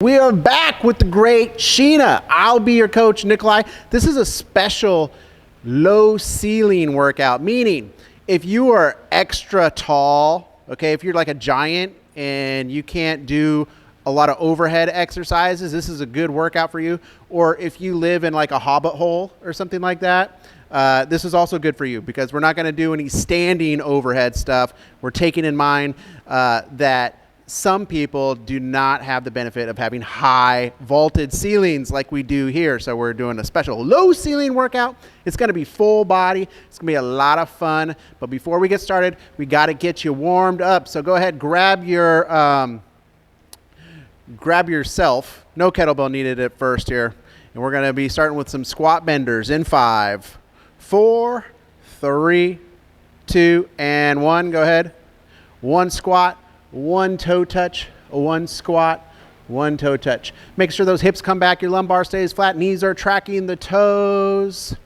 We are back with the great Sheena. I'll be your coach, Nikolai. This is a special low ceiling workout, meaning if you are extra tall, okay, if you're like a giant and you can't do a lot of overhead exercises, this is a good workout for you. Or if you live in like a hobbit hole or something like that, this is also good for you because we're not going to do any standing overhead stuff. We're taking in mind that some people do not have the benefit of having high vaulted ceilings like we do here. So we're doing a special low ceiling workout. It's going to be full body. It's going to be a lot of fun. But before we get started, we got to get you warmed up. So go ahead, grab yourself. No kettlebell needed at first here. And we're going to be starting with some squat benders in 5, 4, 3, 2, and 1. Go ahead. 1 squat. 1 toe touch, 1 squat, 1 toe touch. Make sure those hips come back, your lumbar stays flat, knees are tracking the toes.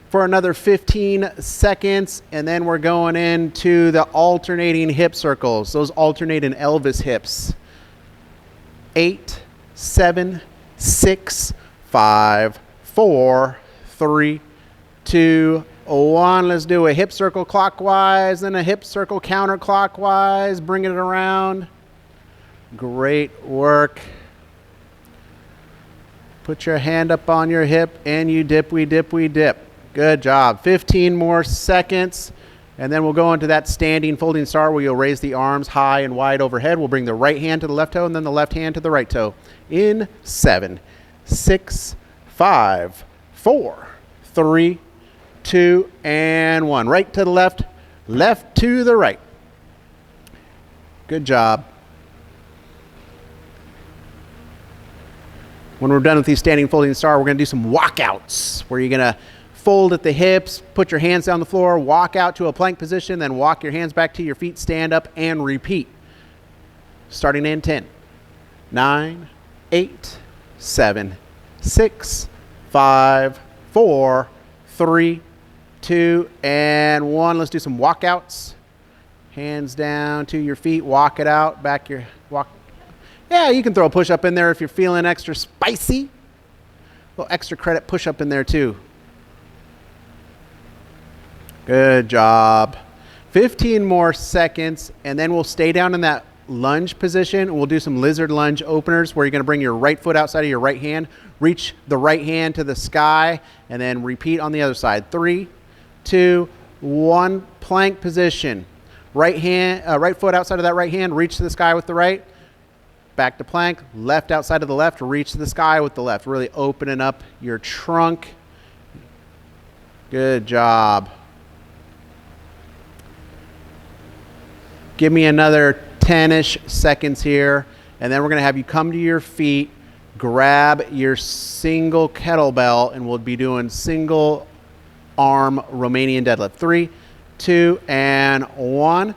For another 15 seconds, and then we're going into the alternating hip circles, those alternating Elvis hips. 8, 7, 6, 5, 4, 3, 2, 1. Let's do a hip circle clockwise, then a hip circle counterclockwise, bringing it around. Great work. Put your hand up on your hip and you dip, we dip, we dip. Good job. 15 more seconds. And then we'll go into that standing folding star where you'll raise the arms high and wide overhead. We'll bring the right hand to the left toe and then the left hand to the right toe. In 7, 6, 5, 4, 3, 2, and 1. Right to the left, left to the right. Good job. When we're done with these standing folding star, we're going to do some walkouts where you're going to fold at the hips, put your hands down the floor, walk out to a plank position, then walk your hands back to your feet, stand up, and repeat. Starting in 10, 9, 8, 7, 6, 5, 4, 3, 2, and 1. Let's do some walkouts. Hands down to your feet. Walk it out. Back your walk. Yeah, you can throw a push-up in there if you're feeling extra spicy. A little extra credit push-up in there too. Good job. 15 more seconds, and then we'll stay down in that lunge position. We'll do some lizard lunge openers where you're going to bring your right foot outside of your right hand, reach the right hand to the sky, and then repeat on the other side. 3, 2, 1, plank position. Right foot outside of that right hand, reach to the sky with the right. Back to plank, left outside of the left, reach to the sky with the left. Really opening up your trunk. Good job. Give me another 10-ish seconds here, and then we're going to have you come to your feet, grab your single kettlebell, and we'll be doing single arm Romanian deadlift. 3, 2, and 1.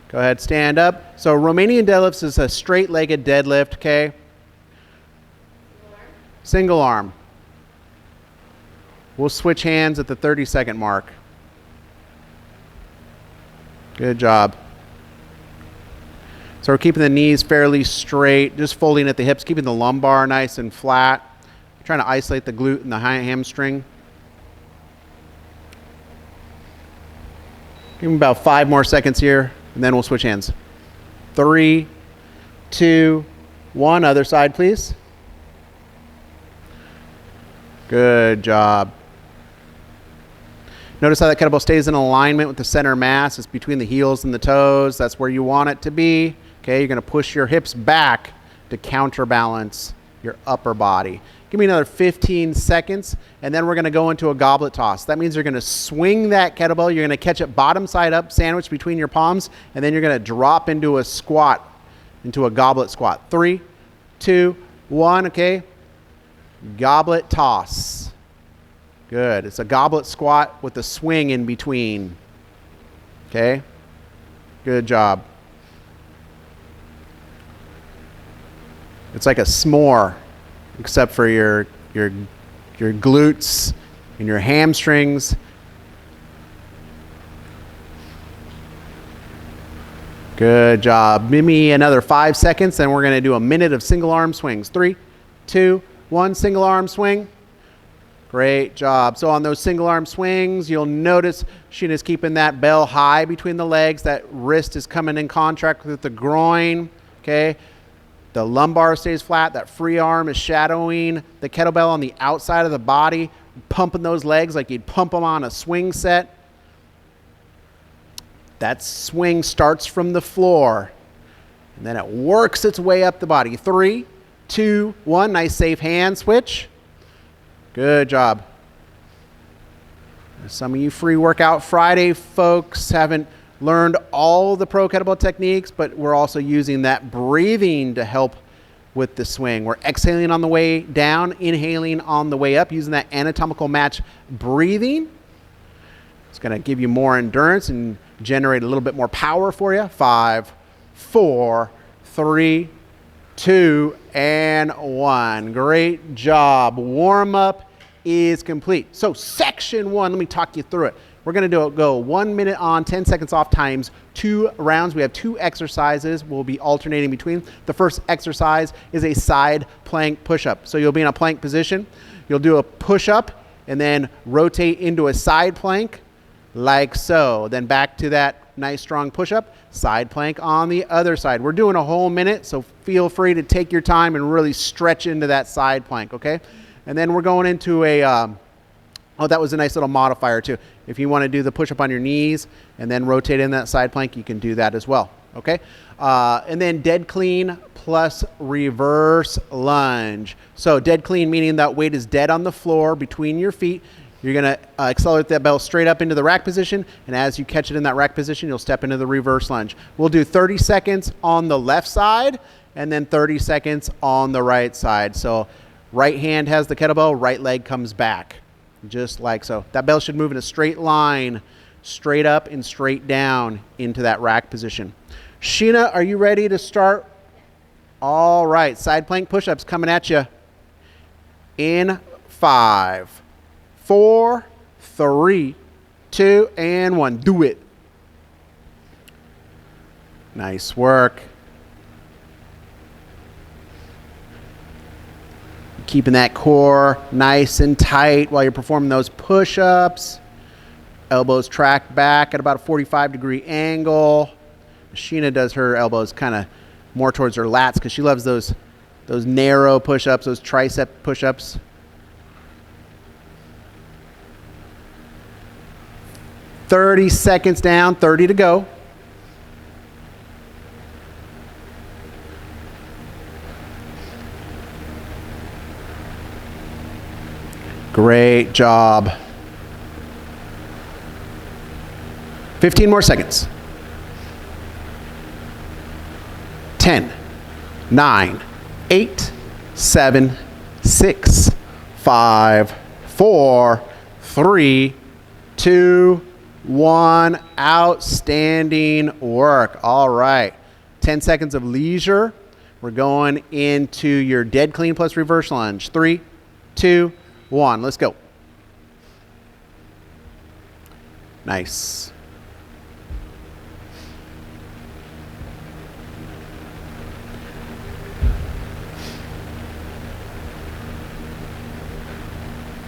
Go ahead, stand up. So Romanian deadlifts is a straight-legged deadlift, okay? Single arm. We'll switch hands at the 30-second mark. Good job. So we're keeping the knees fairly straight, just folding at the hips, keeping the lumbar nice and flat. Trying to isolate the glute and the hamstring. Give me about 5 more seconds here, and then we'll switch hands. 3, 2, 1. Other side, please. Good job. Notice how that kettlebell stays in alignment with the center mass. It's between the heels and the toes. That's where you want it to be. Okay, you're going to push your hips back to counterbalance your upper body. Give me another 15 seconds, and then we're going to go into a goblet toss. That means you're going to swing that kettlebell. You're going to catch it bottom side up, sandwiched between your palms, and then you're going to drop into a squat, into a goblet squat. 3, 2, 1, okay? Goblet toss. Good. It's a goblet squat with a swing in between. Okay? Good job. It's like a s'more, except for your glutes and your hamstrings. Good job. Give me another 5 seconds, then we're going to do a minute of single arm swings. 3, 2, 1, single arm swing. Great job. So on those single arm swings, you'll notice Sheena's keeping that bell high between the legs. That wrist is coming in contact with the groin. Okay. The lumbar stays flat. That free arm is shadowing the kettlebell on the outside of the body, pumping those legs like you'd pump them on a swing set. That swing starts from the floor, and then it works its way up the body. 3, 2, 1. Nice safe hand switch. Good job. Some of you free workout Friday folks haven't learned all the Pro Kettlebell techniques, but we're also using that breathing to help with the swing. We're exhaling on the way down, inhaling on the way up, using that anatomical match breathing. It's going to give you more endurance and generate a little bit more power for you. 5, 4, 3, 2, and 1. Great job. Warm up is complete. So section 1, let me talk you through it. We're going to go 1 minute on, 10 seconds off times 2 rounds. We have 2 exercises we'll be alternating between. The first exercise is a side plank push-up. So you'll be in a plank position. You'll do a push-up and then rotate into a side plank like so. Then back to that nice strong push-up, side plank on the other side. We're doing a whole minute, so feel free to take your time and really stretch into that side plank, okay? And then we're going into a, oh, that was a nice little modifier too. If you want to do the push-up on your knees and then rotate in that side plank, you can do that as well, okay? And then dead clean plus reverse lunge. So dead clean meaning that weight is dead on the floor between your feet. You're going to accelerate that bell straight up into the rack position, and as you catch it in that rack position, you'll step into the reverse lunge. We'll do 30 seconds on the left side and then 30 seconds on the right side. So right hand has the kettlebell, right leg comes back, just like so. That bell should move in a straight line, straight up and straight down into that rack position. Sheena, are you ready to start? All right, side plank push-ups coming at you in 5, 4, 3, 2, and 1. Do it. Nice work. Keeping that core nice and tight while you're performing those push-ups. Elbows tracked back at about a 45-degree angle. Sheena does her elbows kind of more towards her lats because she loves those narrow push-ups, those tricep push-ups. "30 seconds down, 30 to go. Great job. 15 more seconds. 10, 9, 8, 7, 6, 5, 4, 3, 2, 1. Outstanding work. All right. 10 seconds of leisure. We're going into your dead clean plus reverse lunge. 3, 2, 1. Let's go. Nice.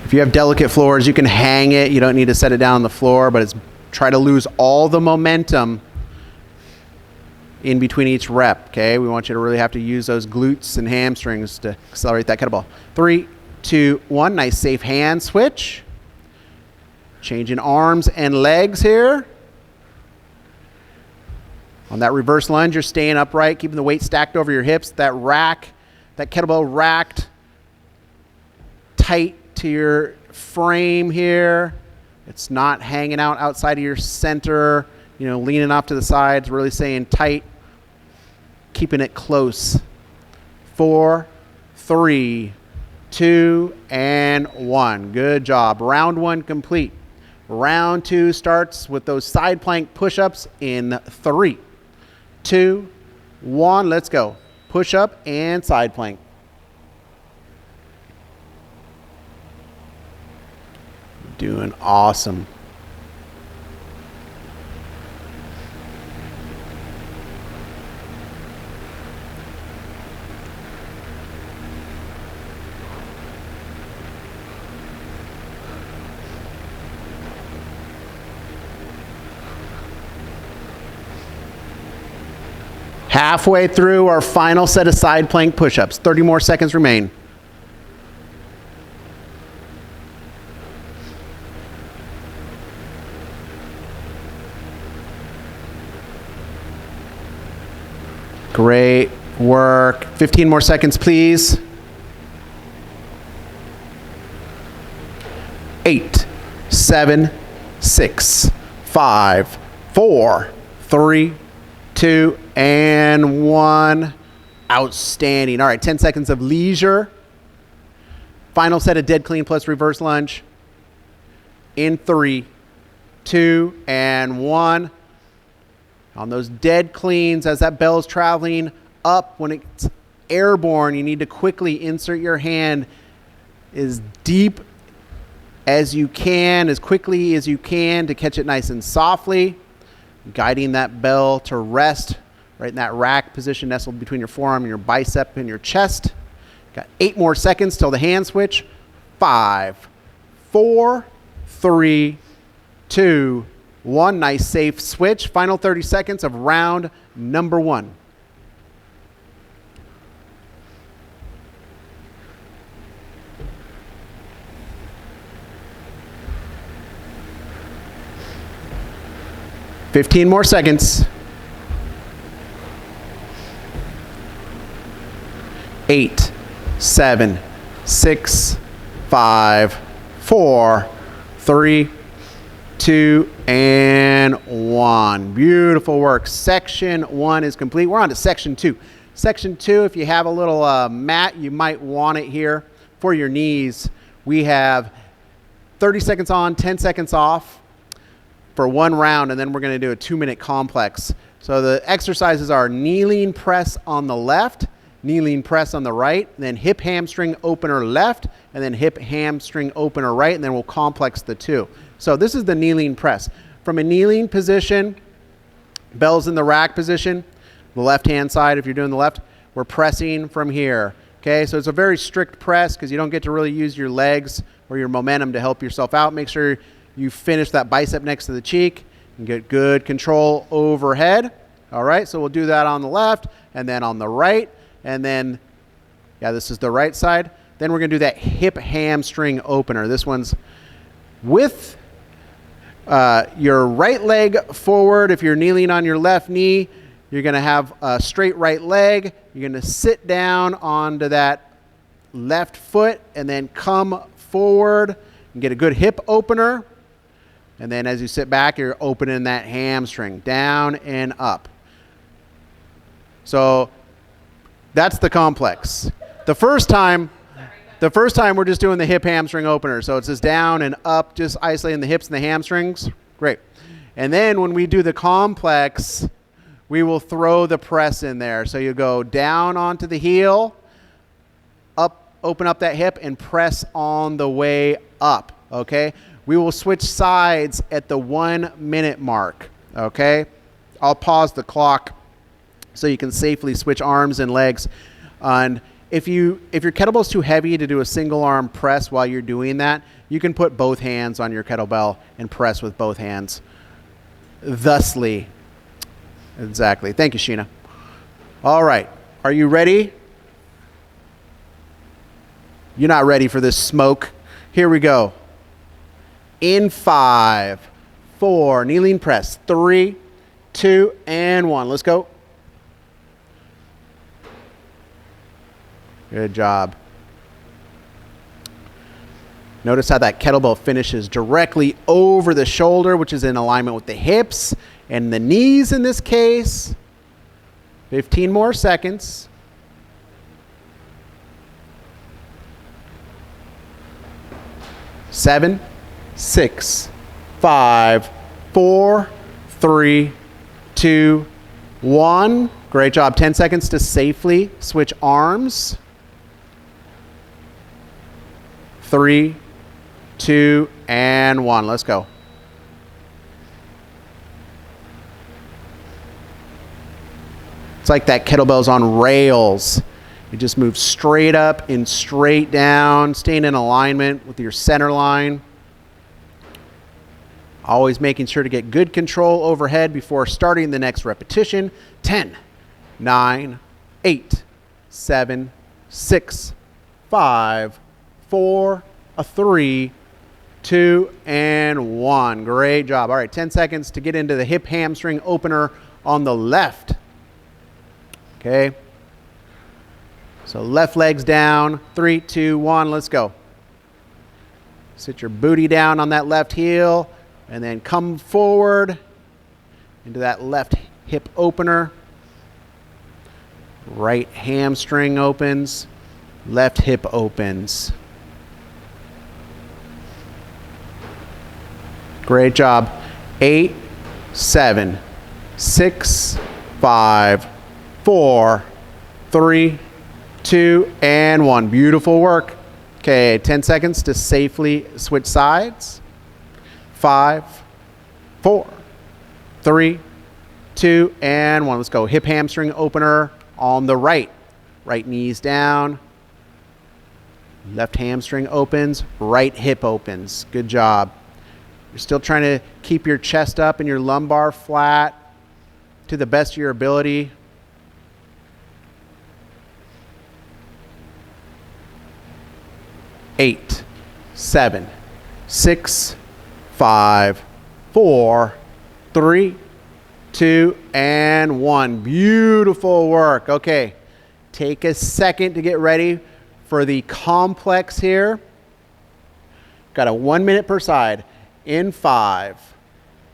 If you have delicate floors, you can hang it. You don't need to set it down on the floor, but try to lose all the momentum in between each rep, okay? We want you to really have to use those glutes and hamstrings to accelerate that kettlebell. 3, 2, 1. Nice safe hand switch. Changing arms and legs here. On that reverse lunge, you're staying upright, keeping the weight stacked over your hips. That kettlebell racked tight to your frame here. It's not hanging out outside of your center, leaning off to the sides, really staying tight, keeping it close. 4, 3, 2, and 1. Good job. Round 1 complete. Round 2 starts with those side plank push-ups in 3, 2, 1. Let's go. Push up and side plank. Doing awesome. Halfway through our final set of side plank push-ups. 30 more seconds remain. Great work. 15 more seconds, please. 8, 7, 6, 5, 4, 3, 2, and 1. Outstanding. All right, 10 seconds of leisure. Final set of dead clean plus reverse lunge. In 3, 2, and 1. On those dead cleans, as that bell is traveling up, when it's airborne, you need to quickly insert your hand as deep as you can, as quickly as you can, to catch it nice and softly, guiding that bell to rest right in that rack position nestled between your forearm and your bicep and your chest. Got 8 more seconds till the hand switch. 5, 4, 3, 2, 1. Nice safe switch. Final 30 seconds of round number 1. Fifteen more seconds. 8, 7, 6, 5, 4, 3, 2, and 1. Beautiful work. Section 1 is complete. We're on to section 2. Section 2, if you have a little mat, you might want it here for your knees. We have 30 seconds on, 10 seconds off for 1 round, and then we're going to do a 2-minute complex. So the exercises are kneeling press on the left, kneeling press on the right, then hip hamstring opener left, and then hip hamstring opener right, and then we'll complex the 2. So this is the kneeling press. From a kneeling position, bells in the rack position, the left-hand side if you're doing the left, we're pressing from here. Okay, so it's a very strict press because you don't get to really use your legs or your momentum to help yourself out. Make sure you finish that bicep next to the cheek and get good control overhead. All right, so we'll do that on the left and then on the right. And then, yeah, this is the right side. Then we're going to do that hip hamstring opener. This one's with your right leg forward. If you're kneeling on your left knee, you're going to have a straight right leg. You're going to sit down onto that left foot and then come forward and get a good hip opener. And then as you sit back, you're opening that hamstring down and up. So that's the complex. The first time we're just doing the hip hamstring opener. So it's just down and up, just isolating the hips and the hamstrings. Great. And then when we do the complex, we will throw the press in there. So you go down onto the heel, up, open up that hip, and press on the way up. Okay? We will switch sides at the 1 minute mark. Okay? I'll pause the clock so you can safely switch arms and legs. And if your kettlebell's too heavy to do a single arm press while you're doing that, you can put both hands on your kettlebell and press with both hands. Thusly. Exactly. Thank you, Sheena. All right. Are you ready? You're not ready for this smoke. Here we go. In 5, 4, kneeling press. 3, 2, and 1. Let's go. Good job. Notice how that kettlebell finishes directly over the shoulder, which is in alignment with the hips and the knees in this case. 15 more seconds. Seven, 6, 5, 4, 3, 2, 1. Great job. 10 seconds to safely switch arms. 3, 2, and 1. Let's go. It's like that kettlebell's on rails. You just move straight up and straight down, staying in alignment with your center line. Always making sure to get good control overhead before starting the next repetition. 10, 9, 8, 7, 6, 5, 4, 3, 2, and 1. Great job. All right, 10 seconds to get into the hip hamstring opener on the left. Okay. So left leg's down. 3, 2, 1. Let's go. Sit your booty down on that left heel and then come forward into that left hip opener. Right hamstring opens. Left hip opens. Great job. 8, 7, 6, 5, 4, 3, 2, and 1. Beautiful work. Okay, 10 seconds to safely switch sides. 5, 4, 3, 2, and 1. Let's go. Hip hamstring opener on the right. Right knees down. Left hamstring opens. Right hip opens. Good job. You're still trying to keep your chest up and your lumbar flat to the best of your ability. Eight, 7, 6, 5, 4, 3, 2, and 1. Beautiful work. Okay, take a second to get ready for the complex here. Got a 1 minute per side. In 5,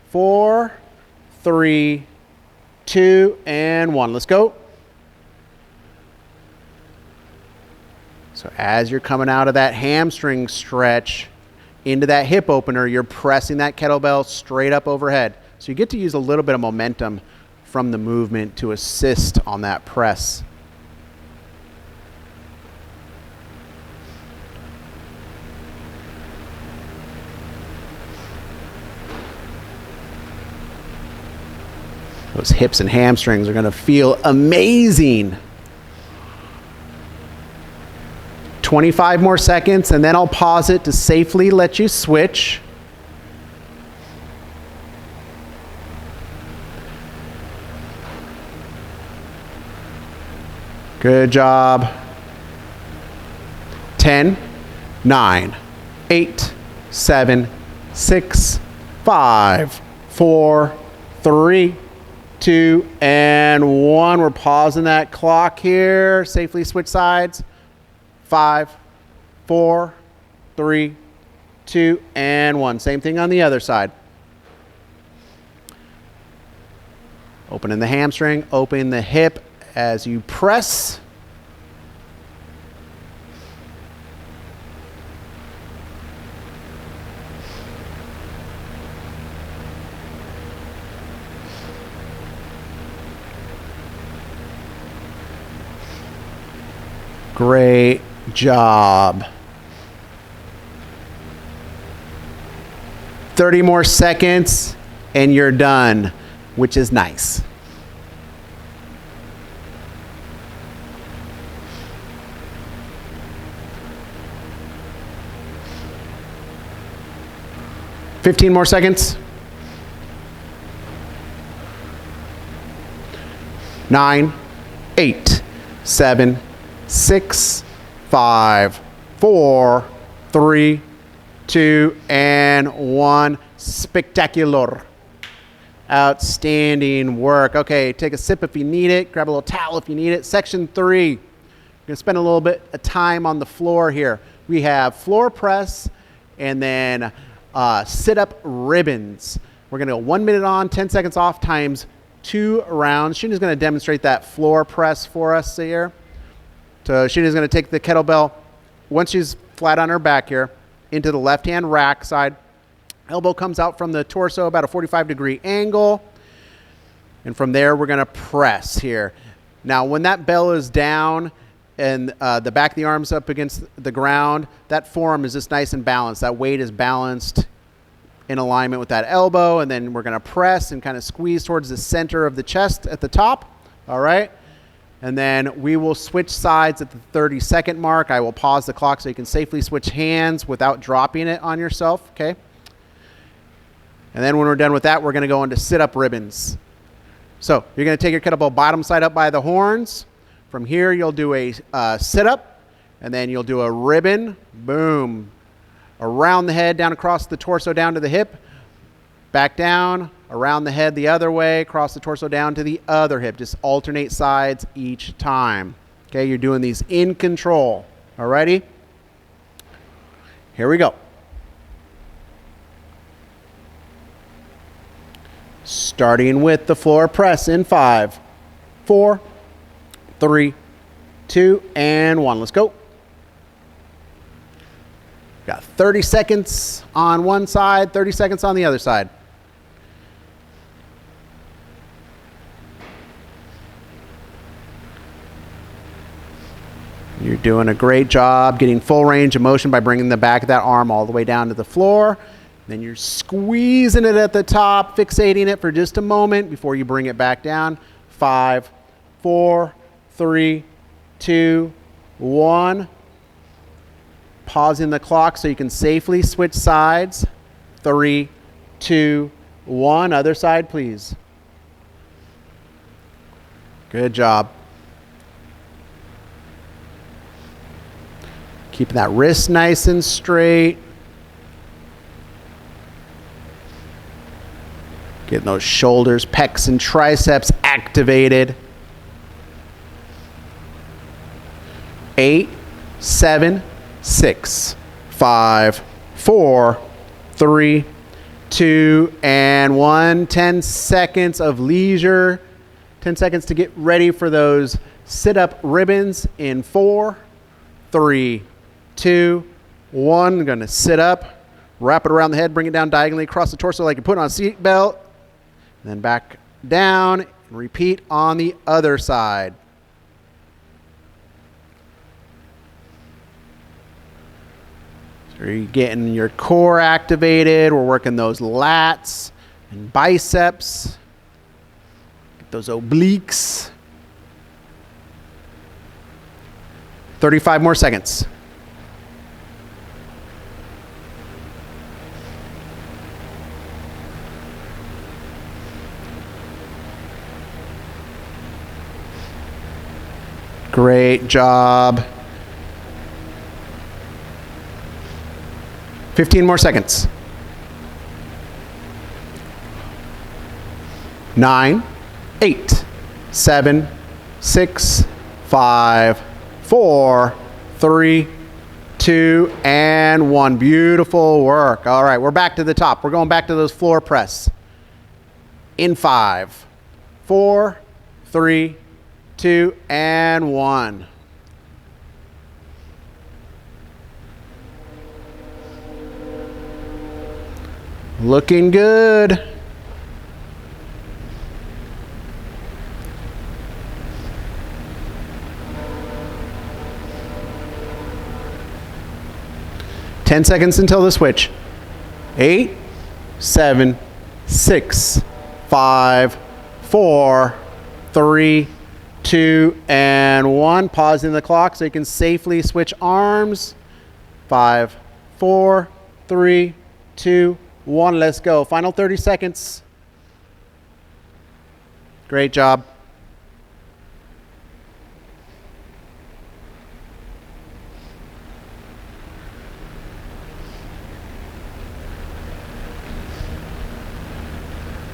4, 3, 2, and 1. Let's go. So as you're coming out of that hamstring stretch into that hip opener, you're pressing that kettlebell straight up overhead. So you get to use a little bit of momentum from the movement to assist on that press. Those hips and hamstrings are going to feel amazing. 25 more seconds, and then I'll pause it to safely let you switch. Good job. 10, 9, 8, 7, 6, 5, 4, 3, 2, and 1. We're pausing that clock here. Safely switch sides. 5, 4, 3, 2, and 1. Same thing on the other side. Opening the hamstring, opening the hip as you press. Great job. 30 more seconds and you're done, which is nice. Fifteen more seconds. 9, 8, 7, 6, 5, 4, 3, 2, and 1. Spectacular. Outstanding work. Okay, take a sip if you need it. Grab a little towel if you need it. Section 3. We're going to spend a little bit of time on the floor here. We have floor press and then sit-up ribbons. We're going to go 1 minute on, 10 seconds off times 2 rounds. Sheena's going to demonstrate that floor press for us here. So Sheena's going to take the kettlebell, once she's flat on her back here, into the left-hand rack side. Elbow comes out from the torso, about a 45-degree angle. And from there, we're going to press here. Now, when that bell is down and the back of the arm's up against the ground, that forearm is just nice and balanced. That weight is balanced in alignment with that elbow. And then we're going to press and kind of squeeze towards the center of the chest at the top. All right. And then we will switch sides at the 30-second mark. I will pause the clock so you can safely switch hands without dropping it on yourself, okay? And then when we're done with that, we're going to go into sit-up ribbons. So you're going to take your kettlebell bottom side up by the horns. From here, you'll do a sit-up, and then you'll do a ribbon, boom, around the head, down across the torso, down to the hip, back down, around the head the other way, across the torso, down to the other hip. Just alternate sides each time. Okay, you're doing these in control. Alrighty? Here we go. Starting with the floor press in 5, 4, 3, 2, and 1. Let's go. Got 30 seconds on one side, 30 seconds on the other side. You're doing a great job getting full range of motion by bringing the back of that arm all the way down to the floor. Then you're squeezing it at the top, fixating it for just a moment before you bring it back down. 5, 4, 3, 2, 1. Pausing the clock so you can safely switch sides. 3, 2, 1. Other side, please. Good job. Keeping that wrist nice and straight. Getting those shoulders, pecs, and triceps activated. 8, 7, 6, 5, 4, 3, 2, and 1. 10 seconds of leisure. 10 seconds to get ready for those sit-up ribbons in 4, 3, 2, 1. I'm going to sit up, wrap it around the head, bring it down diagonally across the torso like you're putting on a seat belt. Then back down and repeat on the other side. So you're getting your core activated. We're working those lats and biceps. Get those obliques. 35 more seconds. Great job. 15 more seconds. 9, 8, 7, 6, 5, 4, 3, 2, and 1. Beautiful work. All right, we're back to the top. We're going back to those floor press. In 5, 4, 3, 2, and 1. Looking good. Ten seconds until the switch. 8, 7, 6, 5, 4, 3, 2, and 1. Pausing the clock so you can safely switch arms. 5, 4, 3, 2, 1. Let's go. Final 30 seconds. Great job.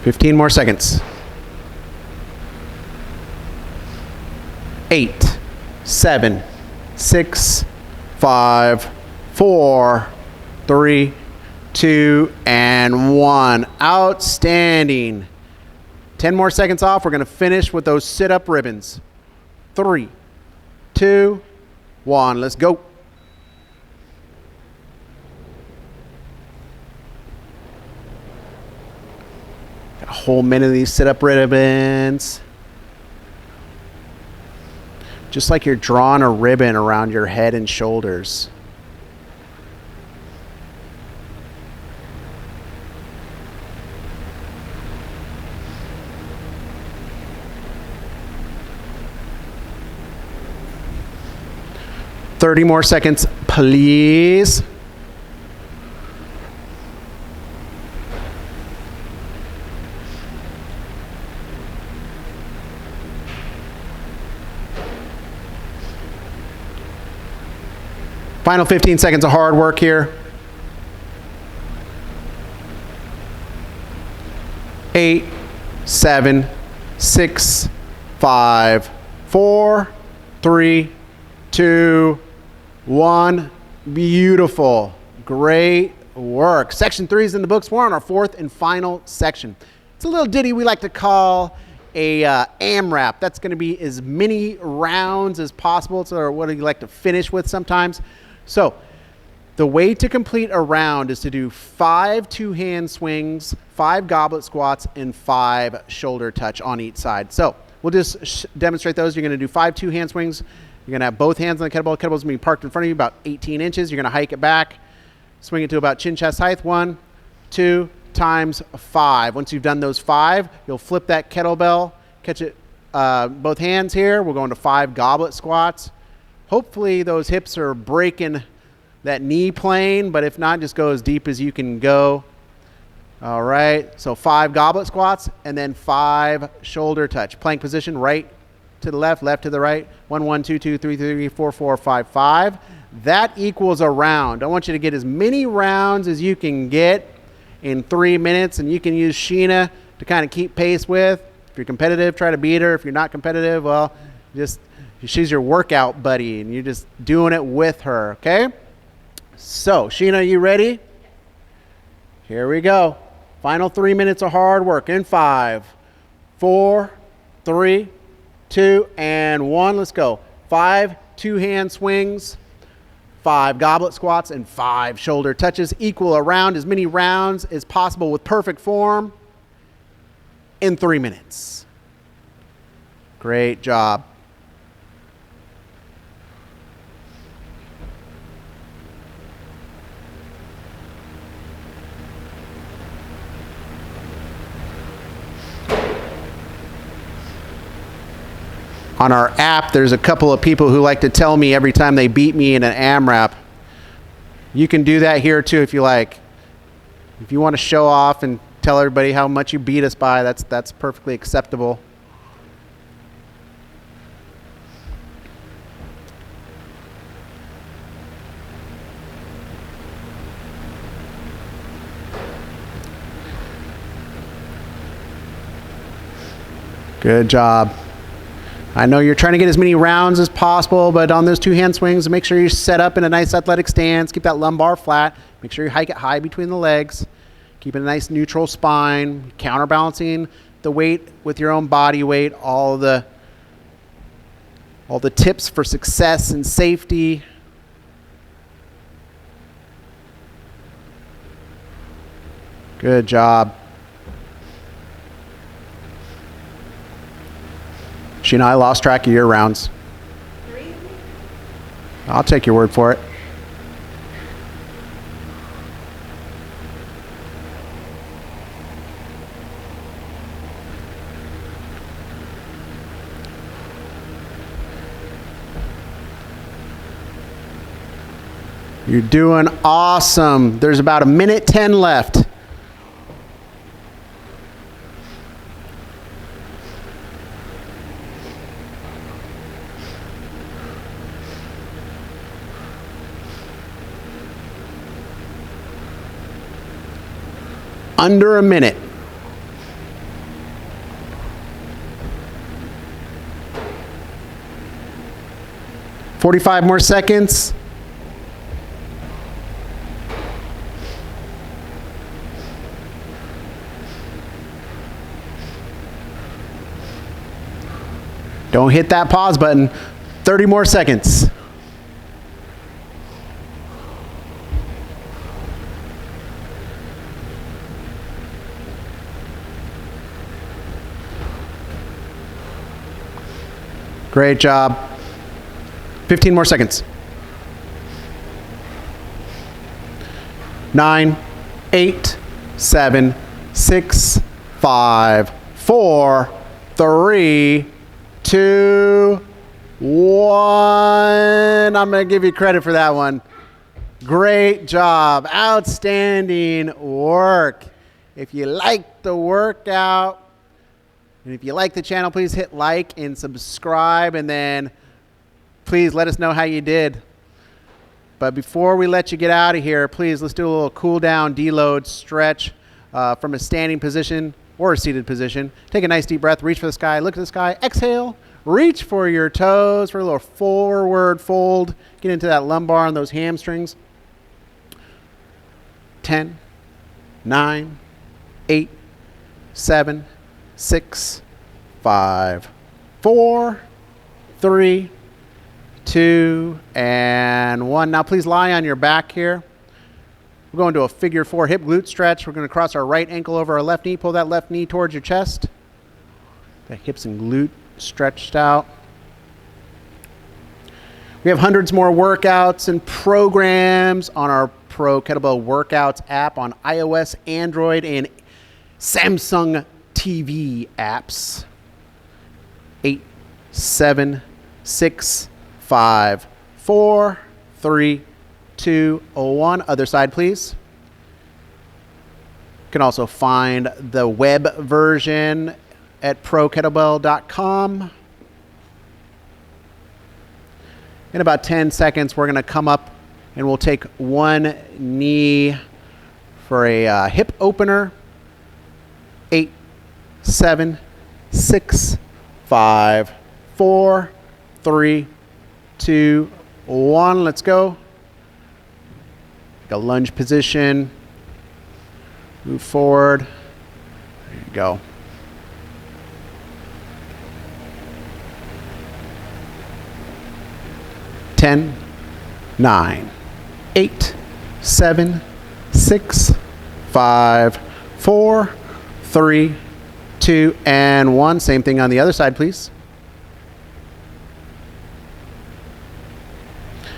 Fifteen more seconds. 8, 7, 6, 5, 4, 3, 2, and 1. Outstanding. 10 more seconds off. We're going to finish with those sit-up ribbons. 3, 2, 1. Let's go. Got a whole minute of these sit-up ribbons. Just like you're drawing a ribbon around your head and shoulders. Thirty more seconds, please. Final 15 seconds of hard work here. 8, 7, 6, 5, 4, 3, 2, 1. Beautiful. Great work. Section 3 is in the books. We're on our fourth and final section. It's a little ditty we like to call a AMRAP. That's going to be as many rounds as possible. It's what do you like to finish with sometimes. So the way to complete a round is to do 5 two-hand swings, 5 goblet squats, and 5 shoulder touch on each side. So we'll just demonstrate those. You're going to do 5 two-hand swings. You're going to have both hands on the kettlebell. The kettlebell's going to be parked in front of you about 18 inches. You're going to hike it back, swing it to about chin-chest height. 1, 2 times 5. Once you've done those 5, you'll flip that kettlebell, catch it both hands here. We'll go into 5 goblet squats. Hopefully those hips are breaking that knee plane, but if not, just go as deep as you can go. All right, so 5 goblet squats and then 5 shoulder touch. Plank position, right to the left, left to the right. 1, 1, 2, 2, 3, 3, 4, 4, 5, 5. That equals a round. I want you to get as many rounds as you can get in 3 minutes, and you can use Sheena to kind of keep pace with. If you're competitive, try to beat her. If you're not competitive, well, just she's your workout buddy, and you're just doing it with her, okay? So, Sheena, you ready? Here we go. Final 3 minutes of hard work in 5, 4, 3, 2, and 1. Let's go. 5 two-hand swings, 5 goblet squats, and 5 shoulder touches. Equal around as many rounds as possible with perfect form in 3 minutes. Great job. On our app, there's a couple of people who like to tell me every time they beat me in an AMRAP. You can do that here too if you like. If you want to show off and tell everybody how much you beat us by, that's perfectly acceptable. Good job. I know you're trying to get as many rounds as possible, but on those two-hand swings, make sure you're set up in a nice athletic stance. Keep that lumbar flat. Make sure you hike it high between the legs. Keep it a nice neutral spine. Counterbalancing the weight with your own body weight. All the tips for success and safety. Good job. Sheena, I lost track of your rounds. 3? I'll take your word for it. You're doing awesome. There's about 1:10 left. Under a minute. "45 more seconds. Don't hit that pause button. 30 more seconds. Great job. 15 more seconds. 9, 8, 7, 6, 5, 4, 3, 2, 1. I'm going to give you credit for that one. Great job. Outstanding work. If you like the workout, and if you like the channel, please hit like and subscribe, and then please let us know how you did. But before we let you get out of here, please, let's do a little cool down, deload, stretch from a standing position or a seated position. Take a nice deep breath, reach for the sky, look at the sky, exhale, reach for your toes for a little forward fold. Get into that lumbar and those hamstrings. 10, 9, 8, 7, 6, 5, 4, 3, 2, and 1. Now please lie on your back here. We're going to a figure 4 hip glute stretch. We're going to cross our right ankle over our left knee. Pull that left knee towards your chest. The hips and glute stretched out. We have hundreds more workouts and programs on our Pro Kettlebell Workouts app on iOS, Android, and Samsung TV apps. 8, 7, 6, 5, 4, 3, 2, 1. Other side, please. You can also find the web version at prokettlebell.com. In about 10 seconds, we're going to come up and we'll take one knee for a hip opener. 8, 7, 6, 5, 4, 3, 2, 1. Let's go. Take a lunge position. Move forward. There you go. Ten, 9, 8, 7, 6, 5, 4, 3, 2, and 1. Same thing on the other side, please.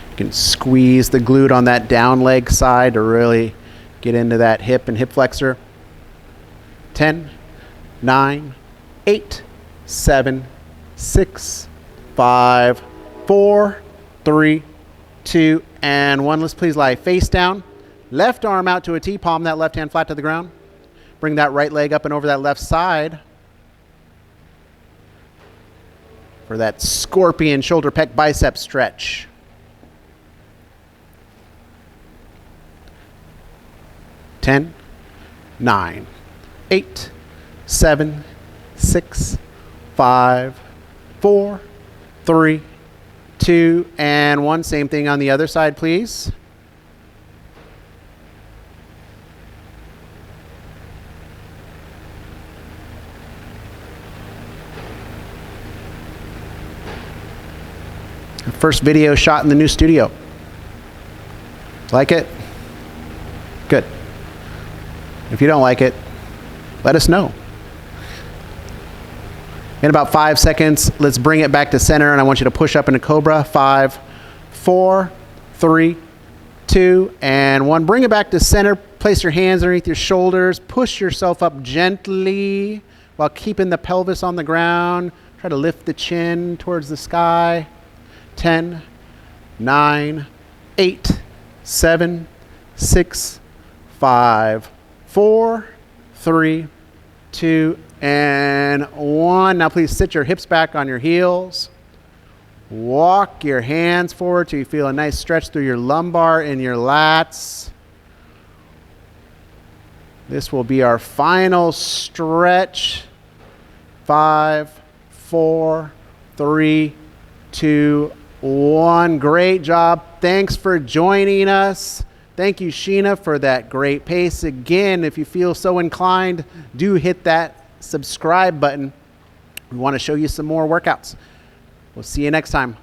You can squeeze the glute on that down leg side to really get into that hip and hip flexor. 10, 9, 8, 7, 6, 5, 4, 3, 2, and 1. Let's please lie face down. Left arm out to a T, palm that left hand flat to the ground. Bring that right leg up and over that left side for that scorpion shoulder pec bicep stretch. 10, 9, 8, 7, 6, 5, 4, 3, 2, and 1. Same thing on the other side, please. First video shot in the new studio. Like it? Good. If you don't like it, let us know. In about 5 seconds, let's bring it back to center, and I want you to push up into Cobra. 5, 4, 3, 2, and 1. Bring it back to center. Place your hands underneath your shoulders. Push yourself up gently while keeping the pelvis on the ground. Try to lift the chin towards the sky. 10, 9, 8, 7, 6, 5, 4, 3, 2, and 1. Now please sit your hips back on your heels. Walk your hands forward till you feel a nice stretch through your lumbar and your lats. This will be our final stretch. 5, 4, 3, 2, 1. Great job. Thanks for joining us. Thank you, Sheena, for that great pace. Again, if you feel so inclined, do hit that subscribe button. We want to show you some more workouts. We'll see you next time.